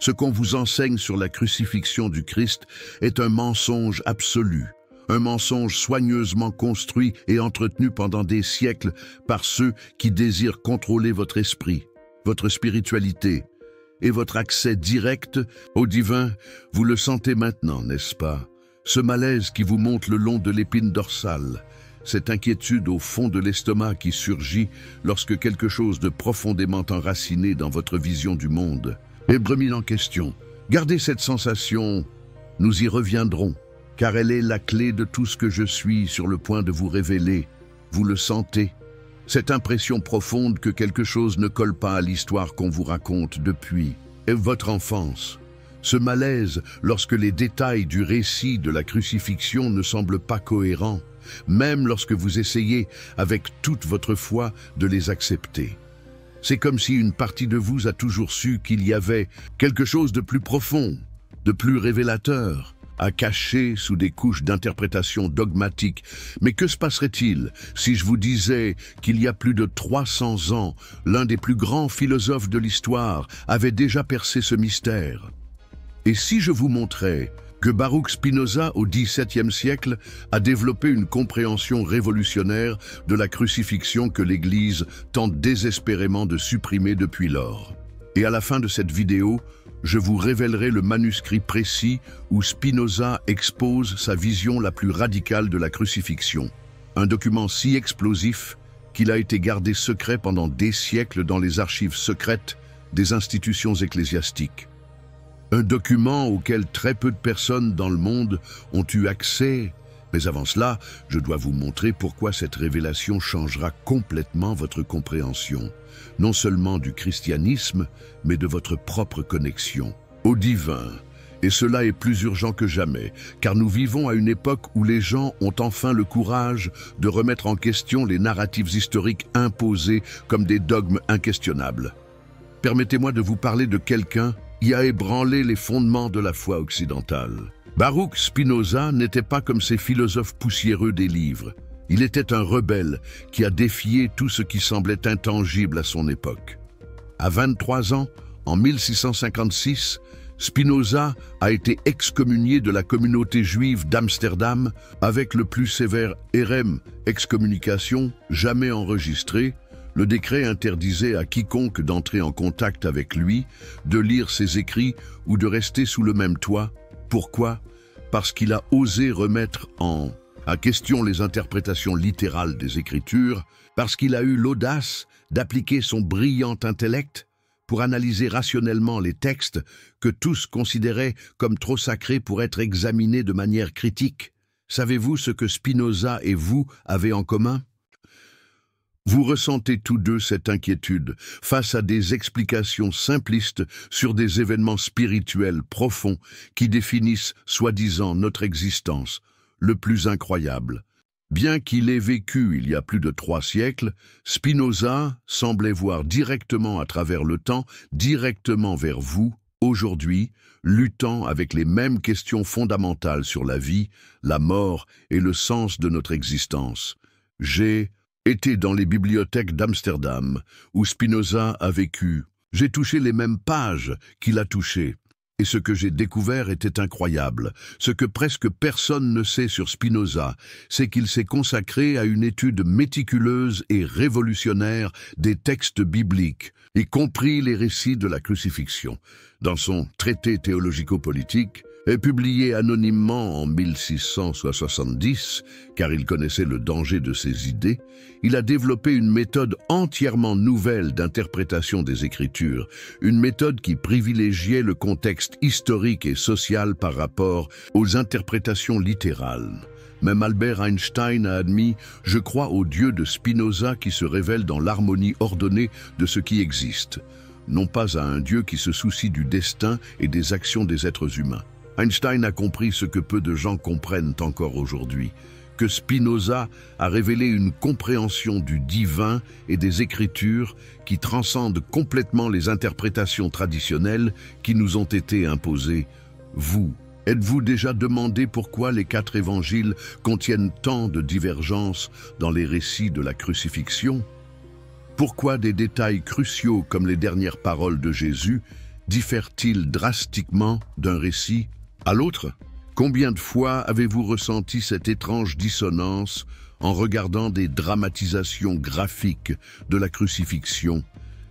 Ce qu'on vous enseigne sur la crucifixion du Christ est un mensonge absolu, un mensonge soigneusement construit et entretenu pendant des siècles par ceux qui désirent contrôler votre esprit, votre spiritualité et votre accès direct au divin. Vous le sentez maintenant, n'est-ce pas? Ce malaise qui vous monte le long de l'épine dorsale, cette inquiétude au fond de l'estomac qui surgit lorsque quelque chose de profondément enraciné dans votre vision du monde est remis en question. Gardez cette sensation, nous y reviendrons, car elle est la clé de tout ce que je suis sur le point de vous révéler. Vous le sentez? Cette impression profonde que quelque chose ne colle pas à l'histoire qu'on vous raconte depuis votre enfance. Ce malaise lorsque les détails du récit de la crucifixion ne semblent pas cohérents, même lorsque vous essayez avec toute votre foi de les accepter. C'est comme si une partie de vous a toujours su qu'il y avait quelque chose de plus profond, de plus révélateur, à cacher sous des couches d'interprétation dogmatique. Mais que se passerait-il si je vous disais qu'il y a plus de 300 ans, l'un des plus grands philosophes de l'histoire avait déjà percé ce mystère? Et si je vous montrais que Baruch Spinoza, au XVIIe siècle, a développé une compréhension révolutionnaire de la crucifixion que l'Église tente désespérément de supprimer depuis lors? Et à la fin de cette vidéo, je vous révélerai le manuscrit précis où Spinoza expose sa vision la plus radicale de la crucifixion. Un document si explosif qu'il a été gardé secret pendant des siècles dans les archives secrètes des institutions ecclésiastiques. Un document auquel très peu de personnes dans le monde ont eu accès. Mais avant cela, je dois vous montrer pourquoi cette révélation changera complètement votre compréhension, non seulement du christianisme, mais de votre propre connexion au divin. Et cela est plus urgent que jamais, car nous vivons à une époque où les gens ont enfin le courage de remettre en question les narratifs historiques imposés comme des dogmes inquestionnables. Permettez-moi de vous parler de quelqu'un qui a ébranlé les fondements de la foi occidentale. Baruch Spinoza n'était pas comme ces philosophes poussiéreux des livres. Il était un rebelle qui a défié tout ce qui semblait intangible à son époque. À 23 ans, en 1656, Spinoza a été excommunié de la communauté juive d'Amsterdam avec le plus sévère érème, excommunication, jamais enregistré. Le décret interdisait à quiconque d'entrer en contact avec lui, de lire ses écrits ou de rester sous le même toit. Pourquoi? Parce qu'il a osé remettre en question les interprétations littérales des Écritures, parce qu'il a eu l'audace d'appliquer son brillant intellect pour analyser rationnellement les textes que tous considéraient comme trop sacrés pour être examinés de manière critique. Savez-vous ce que Spinoza et vous avez en commun? Vous ressentez tous deux cette inquiétude face à des explications simplistes sur des événements spirituels profonds qui définissent soi-disant notre existence, le plus incroyable. Bien qu'il ait vécu il y a plus de 3 siècles, Spinoza semblait voir directement à travers le temps, directement vers vous, aujourd'hui, luttant avec les mêmes questions fondamentales sur la vie, la mort et le sens de notre existence. J'ai été dans les bibliothèques d'Amsterdam, où Spinoza a vécu. J'ai touché les mêmes pages qu'il a touchées. Et ce que j'ai découvert était incroyable. Ce que presque personne ne sait sur Spinoza, c'est qu'il s'est consacré à une étude méticuleuse et révolutionnaire des textes bibliques, y compris les récits de la crucifixion. Dans son traité théologico-politique, publié anonymement en 1670, car il connaissait le danger de ses idées, il a développé une méthode entièrement nouvelle d'interprétation des Écritures, une méthode qui privilégiait le contexte historique et social par rapport aux interprétations littérales. Même Albert Einstein a admis « Je crois au Dieu de Spinoza qui se révèle dans l'harmonie ordonnée de ce qui existe », non pas à un Dieu qui se soucie du destin et des actions des êtres humains. Einstein a compris ce que peu de gens comprennent encore aujourd'hui, que Spinoza a révélé une compréhension du divin et des Écritures qui transcende complètement les interprétations traditionnelles qui nous ont été imposées. Vous, êtes-vous déjà demandé pourquoi les 4 évangiles contiennent tant de divergences dans les récits de la crucifixion? Pourquoi des détails cruciaux comme les dernières paroles de Jésus, diffère-t-il drastiquement d'un récit à l'autre? Combien de fois avez-vous ressenti cette étrange dissonance en regardant des dramatisations graphiques de la crucifixion,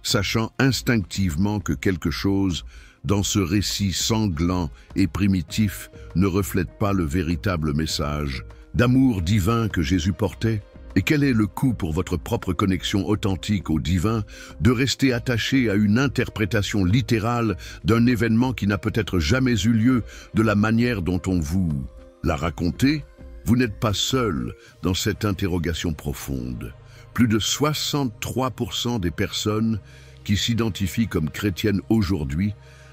sachant instinctivement que quelque chose dans ce récit sanglant et primitif ne reflète pas le véritable message d'amour divin que Jésus portait? Et quel est le coût pour votre propre connexion authentique au divin de rester attaché à une interprétation littérale d'un événement qui n'a peut-être jamais eu lieu de la manière dont on vous l'a raconté? Vous n'êtes pas seul dans cette interrogation profonde. Plus de 63% des personnes qui s'identifient comme chrétiennes aujourd'hui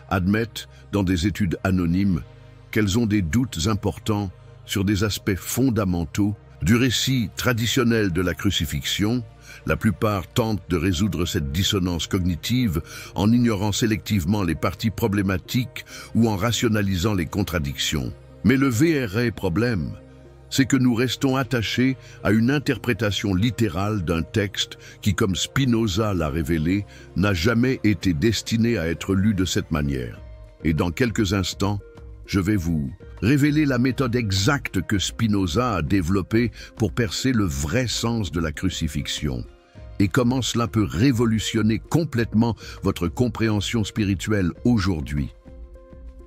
admettent dans des études anonymes qu'elles ont des doutes importants sur des aspects fondamentaux du récit traditionnel de la crucifixion. La plupart tentent de résoudre cette dissonance cognitive en ignorant sélectivement les parties problématiques ou en rationalisant les contradictions. Mais le vrai problème, c'est que nous restons attachés à une interprétation littérale d'un texte qui, comme Spinoza l'a révélé, n'a jamais été destiné à être lu de cette manière. Et dans quelques instants, je vais vous révéler la méthode exacte que Spinoza a développée pour percer le vrai sens de la crucifixion et comment cela peut révolutionner complètement votre compréhension spirituelle aujourd'hui.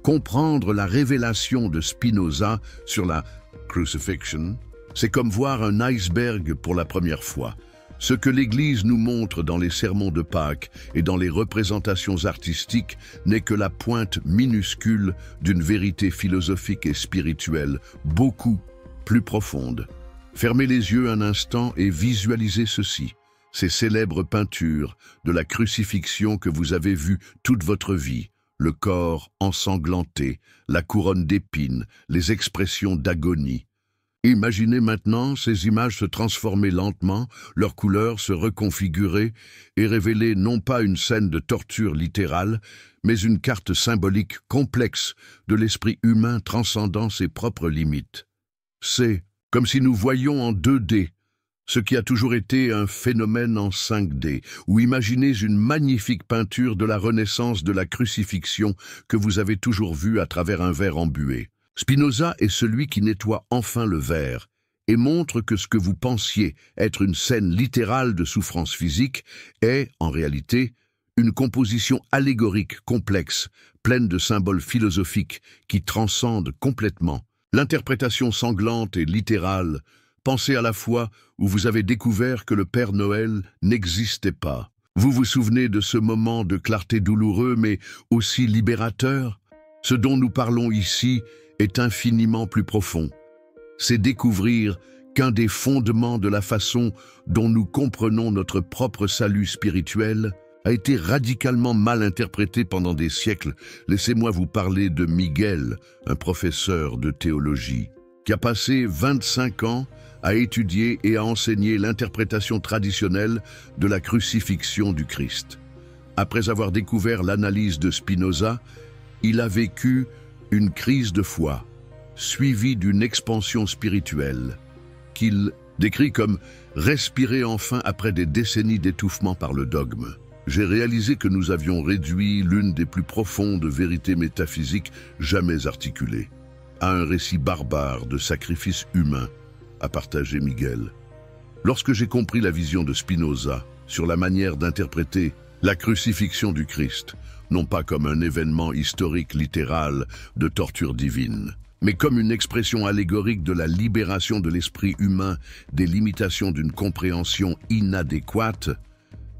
Comprendre la révélation de Spinoza sur la crucifixion, c'est comme voir un iceberg pour la première fois. Ce que l'Église nous montre dans les sermons de Pâques et dans les représentations artistiques n'est que la pointe minuscule d'une vérité philosophique et spirituelle beaucoup plus profonde. Fermez les yeux un instant et visualisez ceci, ces célèbres peintures de la crucifixion que vous avez vues toute votre vie, le corps ensanglanté, la couronne d'épines, les expressions d'agonie. Imaginez maintenant ces images se transformer lentement, leurs couleurs se reconfigurer et révéler non pas une scène de torture littérale, mais une carte symbolique complexe de l'esprit humain transcendant ses propres limites. C'est comme si nous voyions en 2D ce qui a toujours été un phénomène en 5D, ou imaginez une magnifique peinture de la Renaissance de la crucifixion que vous avez toujours vue à travers un verre embué. Spinoza est celui qui nettoie enfin le verre et montre que ce que vous pensiez être une scène littérale de souffrance physique est, en réalité, une composition allégorique complexe, pleine de symboles philosophiques qui transcendent complètement l'interprétation sanglante et littérale. Pensez à la fois où vous avez découvert que le Père Noël n'existait pas. Vous vous souvenez de ce moment de clarté douloureux mais aussi libérateur? Ce dont nous parlons ici est infiniment plus profond. C'est découvrir qu'un des fondements de la façon dont nous comprenons notre propre salut spirituel a été radicalement mal interprété pendant des siècles. Laissez-moi vous parler de Miguel, un professeur de théologie, qui a passé 25 ans à étudier et à enseigner l'interprétation traditionnelle de la crucifixion du Christ. Après avoir découvert l'analyse de Spinoza, il a vécu une crise de foi, suivie d'une expansion spirituelle, qu'il décrit comme « respirer enfin après des décennies d'étouffement par le dogme ». J'ai réalisé que nous avions réduit l'une des plus profondes vérités métaphysiques jamais articulées à un récit barbare de sacrifice humain, a partagé Miguel. Lorsque j'ai compris la vision de Spinoza sur la manière d'interpréter la crucifixion du Christ, non pas comme un événement historique littéral de torture divine, mais comme une expression allégorique de la libération de l'esprit humain des limitations d'une compréhension inadéquate,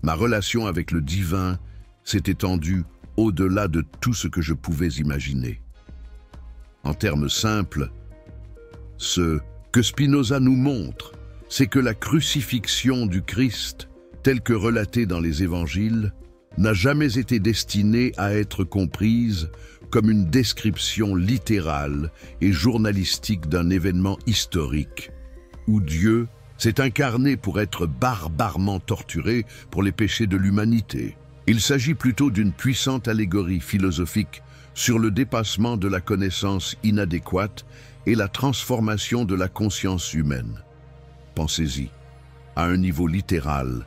ma relation avec le divin s'est étendue au-delà de tout ce que je pouvais imaginer. En termes simples, ce que Spinoza nous montre, c'est que la crucifixion du Christ, telle que relatée dans les évangiles, n'a jamais été destinée à être comprise comme une description littérale et journalistique d'un événement historique, où Dieu s'est incarné pour être barbarement torturé pour les péchés de l'humanité. Il s'agit plutôt d'une puissante allégorie philosophique sur le dépassement de la connaissance inadéquate et la transformation de la conscience humaine. Pensez-y, à un niveau littéral,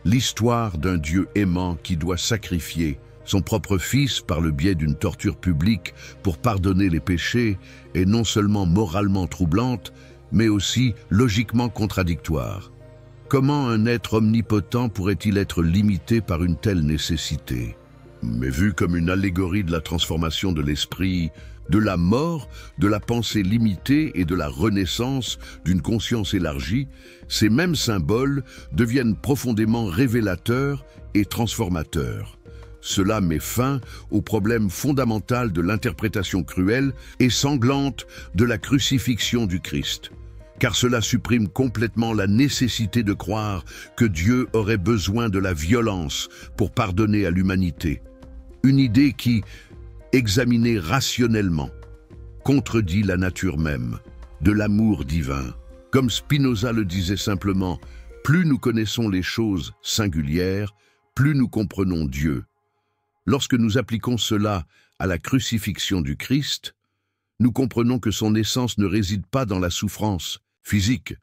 l'histoire d'un Dieu aimant qui doit sacrifier son propre Fils par le biais d'une torture publique pour pardonner les péchés est non seulement moralement troublante, mais aussi logiquement contradictoire. Comment un être omnipotent pourrait-il être limité par une telle nécessité? Mais vu comme une allégorie de la transformation de l'esprit, de la mort, de la pensée limitée et de la renaissance d'une conscience élargie, ces mêmes symboles deviennent profondément révélateurs et transformateurs. Cela met fin au problème fondamental de l'interprétation cruelle et sanglante de la crucifixion du Christ, car cela supprime complètement la nécessité de croire que Dieu aurait besoin de la violence pour pardonner à l'humanité. Une idée qui, examinée rationnellement, contredit la nature même de l'amour divin. Comme Spinoza le disait simplement, plus nous connaissons les choses singulières, plus nous comprenons Dieu. Lorsque nous appliquons cela à la crucifixion du Christ, nous comprenons que son essence ne réside pas dans la souffrance physique,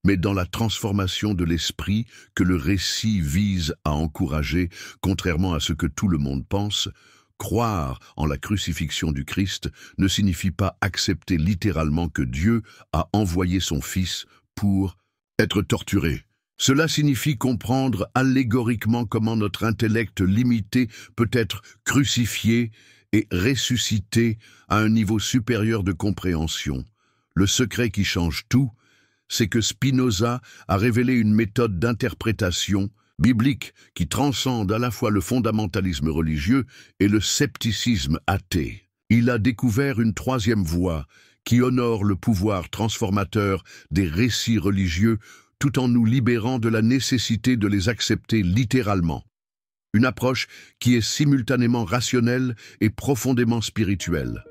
mais dans la transformation de l'esprit que le récit vise à encourager, contrairement à ce que tout le monde pense. Croire en la crucifixion du Christ ne signifie pas accepter littéralement que Dieu a envoyé son Fils pour être torturé. Cela signifie comprendre allégoriquement comment notre intellect limité peut être crucifié et ressuscité à un niveau supérieur de compréhension. Le secret qui change tout, c'est que Spinoza a révélé une méthode d'interprétation biblique qui transcende à la fois le fondamentalisme religieux et le scepticisme athée. Il a découvert une troisième voie qui honore le pouvoir transformateur des récits religieux tout en nous libérant de la nécessité de les accepter littéralement. Une approche qui est simultanément rationnelle et profondément spirituelle.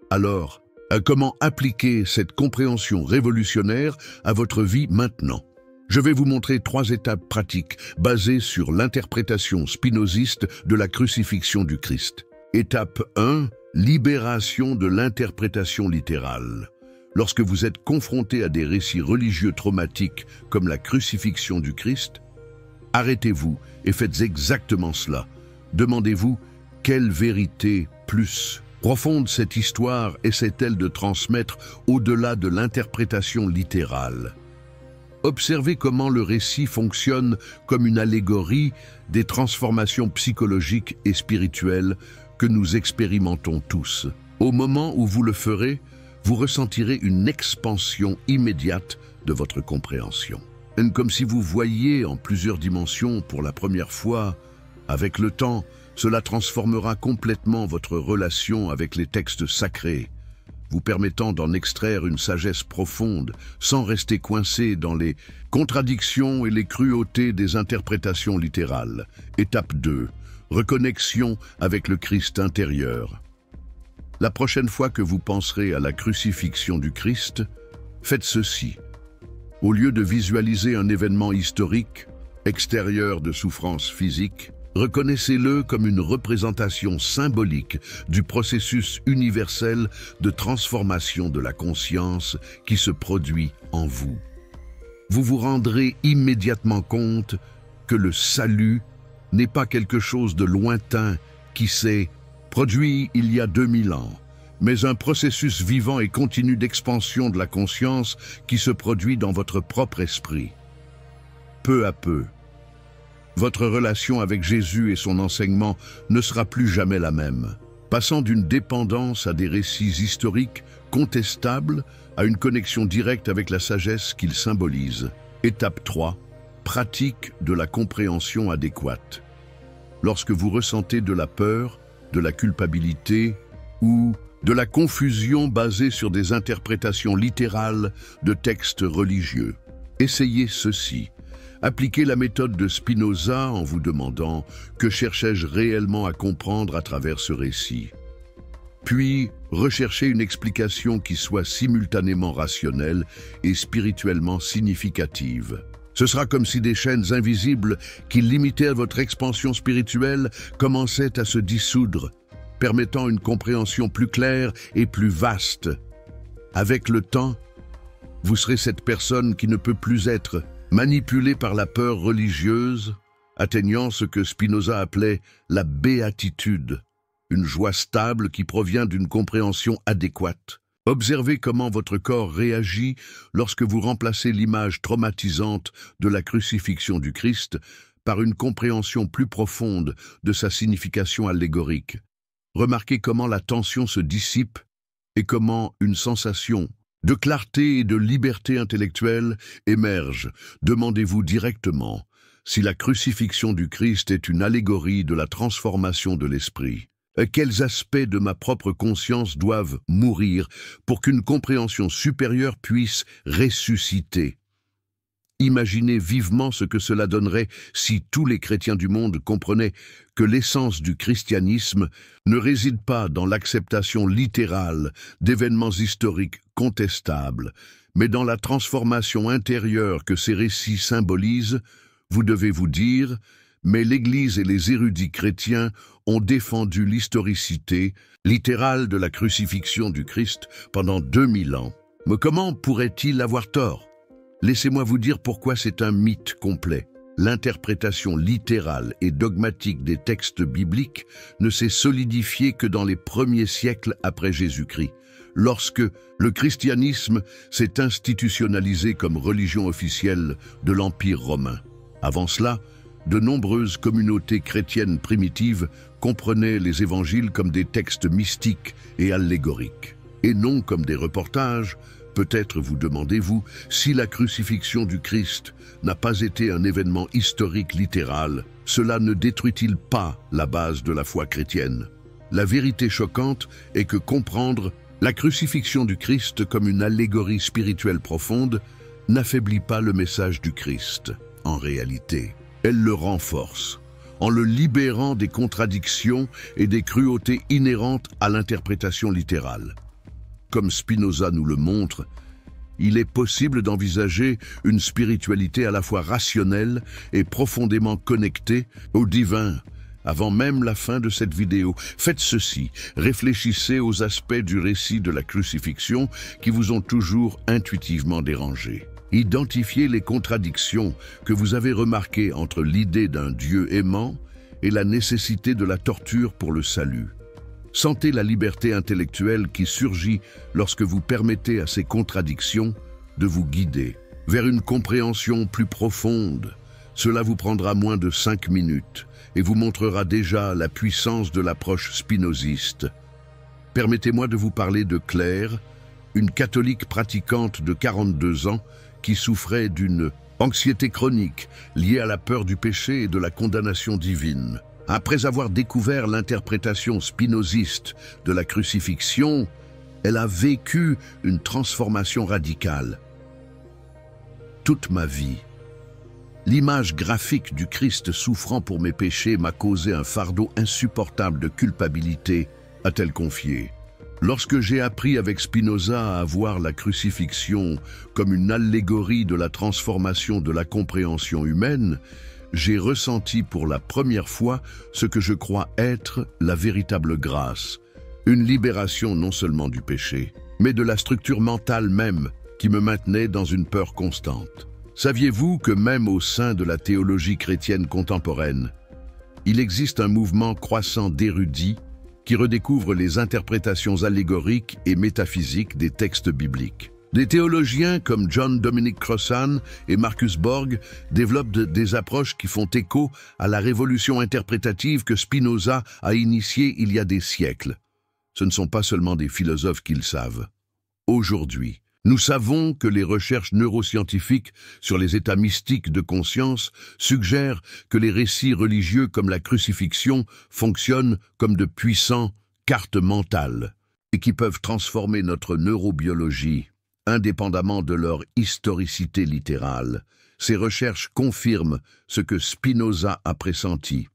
Alors, comment appliquer cette compréhension révolutionnaire à votre vie maintenant? Je vais vous montrer 3 étapes pratiques basées sur l'interprétation spinoziste de la crucifixion du Christ. Étape 1. Libération de l'interprétation littérale. Lorsque vous êtes confronté à des récits religieux traumatiques comme la crucifixion du Christ, arrêtez-vous et faites exactement cela. Demandez-vous quelle vérité plus profonde cette histoire essaie-t-elle de transmettre au-delà de l'interprétation littérale. Observez comment le récit fonctionne comme une allégorie des transformations psychologiques et spirituelles que nous expérimentons tous. Au moment où vous le ferez, vous ressentirez une expansion immédiate de votre compréhension. Comme si vous voyiez en plusieurs dimensions pour la première fois. Avec le temps, cela transformera complètement votre relation avec les textes sacrés, vous permettant d'en extraire une sagesse profonde, sans rester coincé dans les contradictions et les cruautés des interprétations littérales. Étape 2. Reconnexion avec le Christ intérieur. La prochaine fois que vous penserez à la crucifixion du Christ, faites ceci. Au lieu de visualiser un événement historique, extérieur de souffrance physique, reconnaissez-le comme une représentation symbolique du processus universel de transformation de la conscience qui se produit en vous. Vous vous rendrez immédiatement compte que le salut n'est pas quelque chose de lointain qui s'est produit il y a 2000 ans, mais un processus vivant et continu d'expansion de la conscience qui se produit dans votre propre esprit. Peu à peu, votre relation avec Jésus et son enseignement ne sera plus jamais la même, passant d'une dépendance à des récits historiques contestables à une connexion directe avec la sagesse qu'il symbolise. Étape 3. Pratique de la compréhension adéquate. Lorsque vous ressentez de la peur, de la culpabilité ou de la confusion basée sur des interprétations littérales de textes religieux, essayez ceci. Appliquez la méthode de Spinoza en vous demandant « Que cherchais-je réellement à comprendre à travers ce récit ?» Puis, recherchez une explication qui soit simultanément rationnelle et spirituellement significative. Ce sera comme si des chaînes invisibles qui limitaient votre expansion spirituelle commençaient à se dissoudre, permettant une compréhension plus claire et plus vaste. Avec le temps, vous serez cette personne qui ne peut plus être manipulée par la peur religieuse, atteignant ce que Spinoza appelait la béatitude, une joie stable qui provient d'une compréhension adéquate. Observez comment votre corps réagit lorsque vous remplacez l'image traumatisante de la crucifixion du Christ par une compréhension plus profonde de sa signification allégorique. Remarquez comment la tension se dissipe et comment une sensation de clarté et de liberté intellectuelle émerge. Demandez-vous directement si la crucifixion du Christ est une allégorie de la transformation de l'esprit. Quels aspects de ma propre conscience doivent mourir pour qu'une compréhension supérieure puisse ressusciter? Imaginez vivement ce que cela donnerait si tous les chrétiens du monde comprenaient que l'essence du christianisme ne réside pas dans l'acceptation littérale d'événements historiques contestables, mais dans la transformation intérieure que ces récits symbolisent. Vous devez vous dire, mais l'Église et les érudits chrétiens ont défendu l'historicité littérale de la crucifixion du Christ pendant 2000 ans. Mais comment pourrait-il avoir tort? Laissez-moi vous dire pourquoi c'est un mythe complet. L'interprétation littérale et dogmatique des textes bibliques ne s'est solidifiée que dans les premiers siècles après Jésus-Christ, lorsque le christianisme s'est institutionnalisé comme religion officielle de l'Empire romain. Avant cela, de nombreuses communautés chrétiennes primitives comprenaient les évangiles comme des textes mystiques et allégoriques, et non comme des reportages. Peut-être vous demandez-vous si la crucifixion du Christ n'a pas été un événement historique littéral, cela ne détruit-il pas la base de la foi chrétienne? La vérité choquante est que comprendre la crucifixion du Christ comme une allégorie spirituelle profonde n'affaiblit pas le message du Christ. En réalité, elle le renforce, en le libérant des contradictions et des cruautés inhérentes à l'interprétation littérale. Comme Spinoza nous le montre, il est possible d'envisager une spiritualité à la fois rationnelle et profondément connectée au divin. Avant même la fin de cette vidéo, faites ceci, réfléchissez aux aspects du récit de la crucifixion qui vous ont toujours intuitivement dérangé. Identifiez les contradictions que vous avez remarquées entre l'idée d'un Dieu aimant et la nécessité de la torture pour le salut. Sentez la liberté intellectuelle qui surgit lorsque vous permettez à ces contradictions de vous guider vers une compréhension plus profonde. Cela vous prendra moins de 5 minutes et vous montrera déjà la puissance de l'approche spinoziste. Permettez-moi de vous parler de Claire, une catholique pratiquante de 42 ans qui souffrait d'une anxiété chronique liée à la peur du péché et de la condamnation divine. Après avoir découvert l'interprétation spinoziste de la crucifixion, elle a vécu une transformation radicale. Toute ma vie, l'image graphique du Christ souffrant pour mes péchés m'a causé un fardeau insupportable de culpabilité, a-t-elle confié. Lorsque j'ai appris avec Spinoza à voir la crucifixion comme une allégorie de la transformation de la compréhension humaine, j'ai ressenti pour la première fois ce que je crois être la véritable grâce, une libération non seulement du péché, mais de la structure mentale même qui me maintenait dans une peur constante. Saviez-vous que même au sein de la théologie chrétienne contemporaine, il existe un mouvement croissant d'érudits qui redécouvrent les interprétations allégoriques et métaphysiques des textes bibliques? Des théologiens comme John Dominic Crossan et Marcus Borg développent des approches qui font écho à la révolution interprétative que Spinoza a initiée il y a des siècles. Ce ne sont pas seulement des philosophes qui le savent. Aujourd'hui, nous savons que les recherches neuroscientifiques sur les états mystiques de conscience suggèrent que les récits religieux comme la crucifixion fonctionnent comme de puissants cartes mentales et qui peuvent transformer notre neurobiologie. Indépendamment de leur historicité littérale, ces recherches confirment ce que Spinoza a pressenti,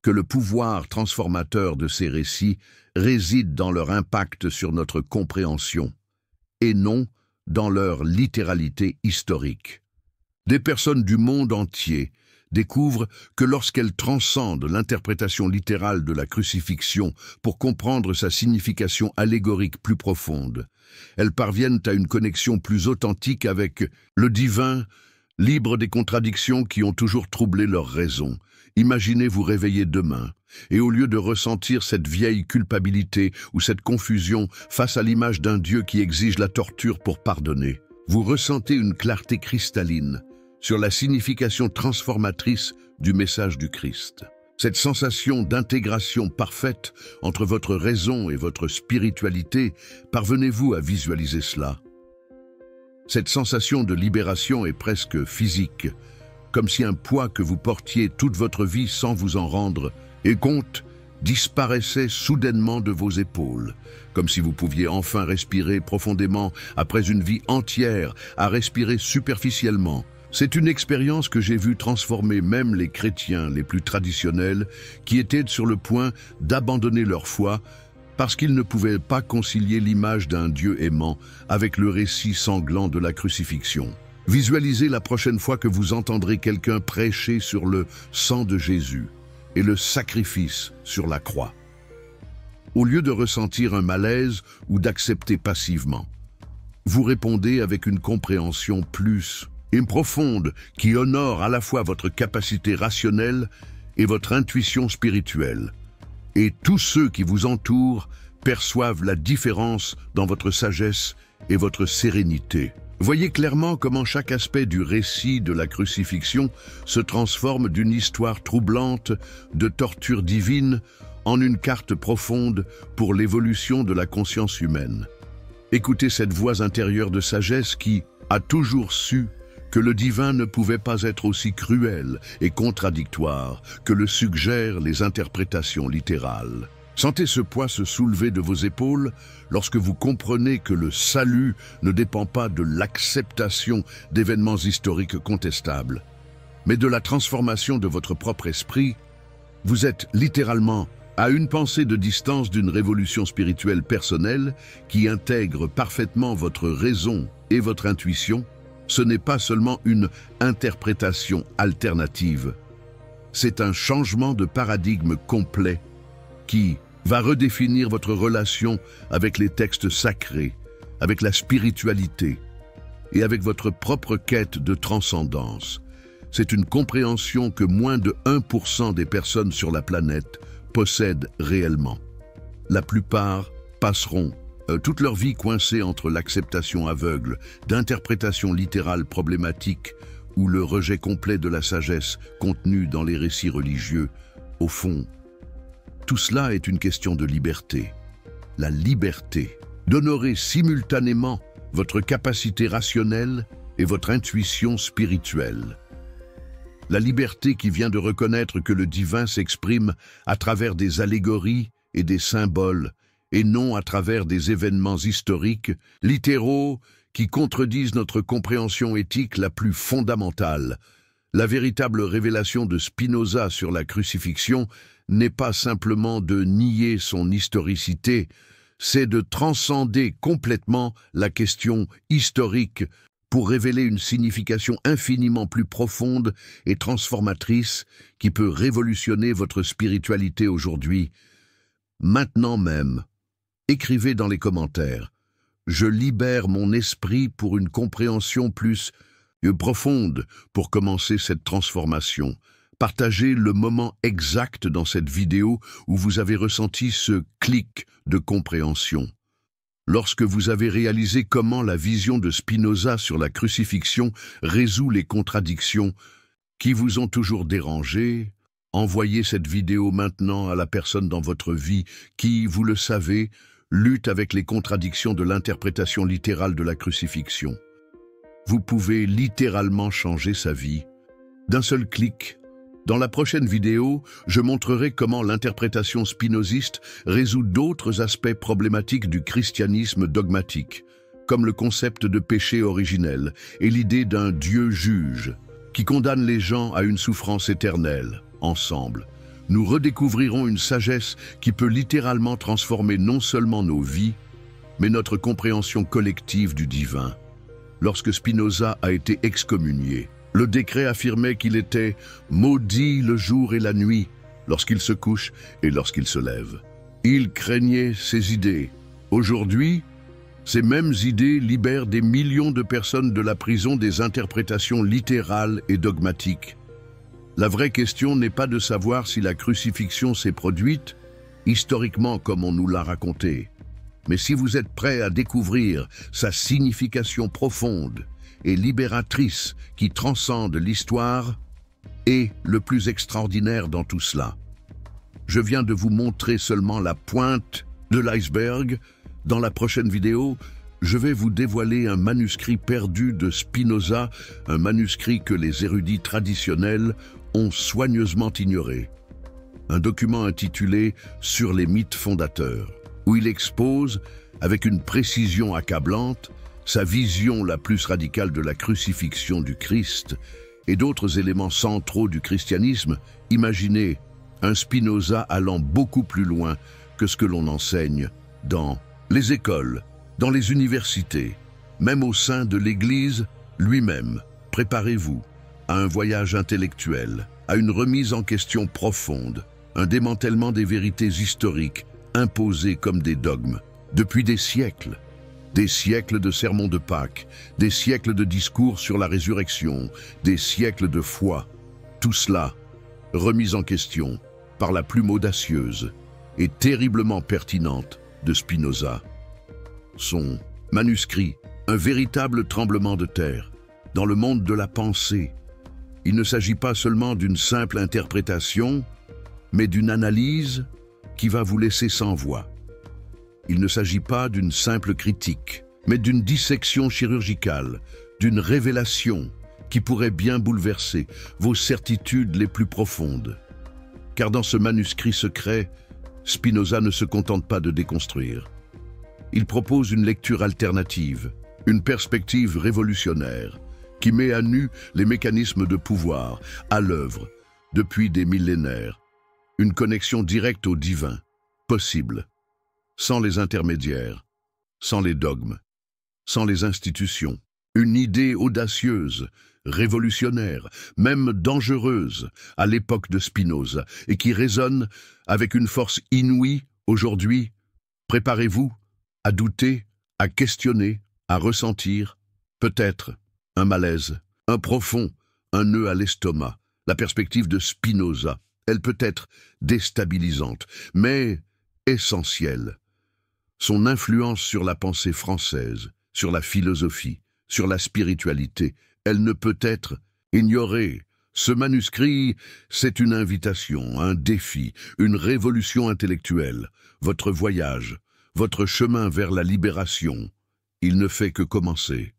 que le pouvoir transformateur de ces récits réside dans leur impact sur notre compréhension, et non dans leur littéralité historique. Des personnes du monde entier découvrent que lorsqu'elles transcendent l'interprétation littérale de la crucifixion pour comprendre sa signification allégorique plus profonde, elles parviennent à une connexion plus authentique avec le divin, libre des contradictions qui ont toujours troublé leur raison. Imaginez vous réveiller demain, et au lieu de ressentir cette vieille culpabilité ou cette confusion face à l'image d'un Dieu qui exige la torture pour pardonner, vous ressentez une clarté cristalline sur la signification transformatrice du message du Christ. Cette sensation d'intégration parfaite entre votre raison et votre spiritualité, parvenez-vous à visualiser cela? Cette sensation de libération est presque physique, comme si un poids que vous portiez toute votre vie sans vous en rendre compte disparaissait soudainement de vos épaules, comme si vous pouviez enfin respirer profondément après une vie entière à respirer superficiellement. C'est une expérience que j'ai vue transformer même les chrétiens les plus traditionnels qui étaient sur le point d'abandonner leur foi parce qu'ils ne pouvaient pas concilier l'image d'un Dieu aimant avec le récit sanglant de la crucifixion. Visualisez la prochaine fois que vous entendrez quelqu'un prêcher sur le sang de Jésus et le sacrifice sur la croix. Au lieu de ressentir un malaise ou d'accepter passivement, vous répondez avec une compréhension plus et profonde qui honore à la fois votre capacité rationnelle et votre intuition spirituelle. Et tous ceux qui vous entourent perçoivent la différence dans votre sagesse et votre sérénité. Voyez clairement comment chaque aspect du récit de la crucifixion se transforme d'une histoire troublante de torture divine en une carte profonde pour l'évolution de la conscience humaine. Écoutez cette voix intérieure de sagesse qui a toujours su que le divin ne pouvait pas être aussi cruel et contradictoire que le suggèrent les interprétations littérales. Sentez ce poids se soulever de vos épaules lorsque vous comprenez que le salut ne dépend pas de l'acceptation d'événements historiques contestables, mais de la transformation de votre propre esprit. Vous êtes littéralement à une pensée de distance d'une révolution spirituelle personnelle qui intègre parfaitement votre raison et votre intuition. Ce n'est pas seulement une interprétation alternative, c'est un changement de paradigme complet qui va redéfinir votre relation avec les textes sacrés, avec la spiritualité et avec votre propre quête de transcendance. C'est une compréhension que moins de 1% des personnes sur la planète possèdent réellement. La plupart passeront toute leur vie coincée entre l'acceptation aveugle d'interprétations littérales problématiques ou le rejet complet de la sagesse contenue dans les récits religieux. Au fond, tout cela est une question de liberté. La liberté d'honorer simultanément votre capacité rationnelle et votre intuition spirituelle. La liberté qui vient de reconnaître que le divin s'exprime à travers des allégories et des symboles, et non à travers des événements historiques, littéraux, qui contredisent notre compréhension éthique la plus fondamentale. La véritable révélation de Spinoza sur la crucifixion n'est pas simplement de nier son historicité, c'est de transcender complètement la question historique pour révéler une signification infiniment plus profonde et transformatrice qui peut révolutionner votre spiritualité aujourd'hui. Maintenant même, écrivez dans les commentaires « Je libère mon esprit pour une compréhension plus profonde pour commencer cette transformation ». Partagez le moment exact dans cette vidéo où vous avez ressenti ce clic de compréhension. Lorsque vous avez réalisé comment la vision de Spinoza sur la crucifixion résout les contradictions qui vous ont toujours dérangé, envoyez cette vidéo maintenant à la personne dans votre vie qui, vous le savez, lutte avec les contradictions de l'interprétation littérale de la crucifixion. Vous pouvez littéralement changer sa vie d'un seul clic. Dans la prochaine vidéo, je montrerai comment l'interprétation spinoziste résout d'autres aspects problématiques du christianisme dogmatique, comme le concept de péché originel et l'idée d'un Dieu juge, qui condamne les gens à une souffrance éternelle. Ensemble, nous redécouvrirons une sagesse qui peut littéralement transformer non seulement nos vies, mais notre compréhension collective du divin. Lorsque Spinoza a été excommunié, le décret affirmait qu'il était « maudit le jour et la nuit » lorsqu'il se couche et lorsqu'il se lève. Il craignait ces idées. Aujourd'hui, ces mêmes idées libèrent des millions de personnes de la prison des interprétations littérales et dogmatiques. La vraie question n'est pas de savoir si la crucifixion s'est produite, historiquement comme on nous l'a raconté, mais si vous êtes prêt à découvrir sa signification profonde et libératrice qui transcende l'histoire, et le plus extraordinaire dans tout cela. Je viens de vous montrer seulement la pointe de l'iceberg. Dans la prochaine vidéo, je vais vous dévoiler un manuscrit perdu de Spinoza, un manuscrit que les érudits traditionnels ont soigneusement ignoré. Un document intitulé « Sur les mythes fondateurs », où il expose, avec une précision accablante, sa vision la plus radicale de la crucifixion du Christ et d'autres éléments centraux du christianisme. Imaginez un Spinoza allant beaucoup plus loin que ce que l'on enseigne dans les écoles, dans les universités, même au sein de l'Église lui-même. Préparez-vous à un voyage intellectuel, à une remise en question profonde, un démantèlement des vérités historiques imposées comme des dogmes depuis des siècles de sermons de Pâques, des siècles de discours sur la résurrection, des siècles de foi. Tout cela remis en question par la plume audacieuse et terriblement pertinente de Spinoza. Son manuscrit, un véritable tremblement de terre dans le monde de la pensée. Il ne s'agit pas seulement d'une simple interprétation, mais d'une analyse qui va vous laisser sans voix. Il ne s'agit pas d'une simple critique, mais d'une dissection chirurgicale, d'une révélation qui pourrait bien bouleverser vos certitudes les plus profondes. Car dans ce manuscrit secret, Spinoza ne se contente pas de déconstruire. Il propose une lecture alternative, une perspective révolutionnaire, qui met à nu les mécanismes de pouvoir à l'œuvre depuis des millénaires. Une connexion directe au divin, possible, sans les intermédiaires, sans les dogmes, sans les institutions. Une idée audacieuse, révolutionnaire, même dangereuse à l'époque de Spinoza, et qui résonne avec une force inouïe aujourd'hui. Préparez-vous à douter, à questionner, à ressentir, peut-être, un malaise, un profond, un nœud à l'estomac. La perspective de Spinoza, elle peut être déstabilisante, mais essentielle. Son influence sur la pensée française, sur la philosophie, sur la spiritualité, elle ne peut être ignorée. Ce manuscrit, c'est une invitation, un défi, une révolution intellectuelle. Votre voyage, votre chemin vers la libération, il ne fait que commencer.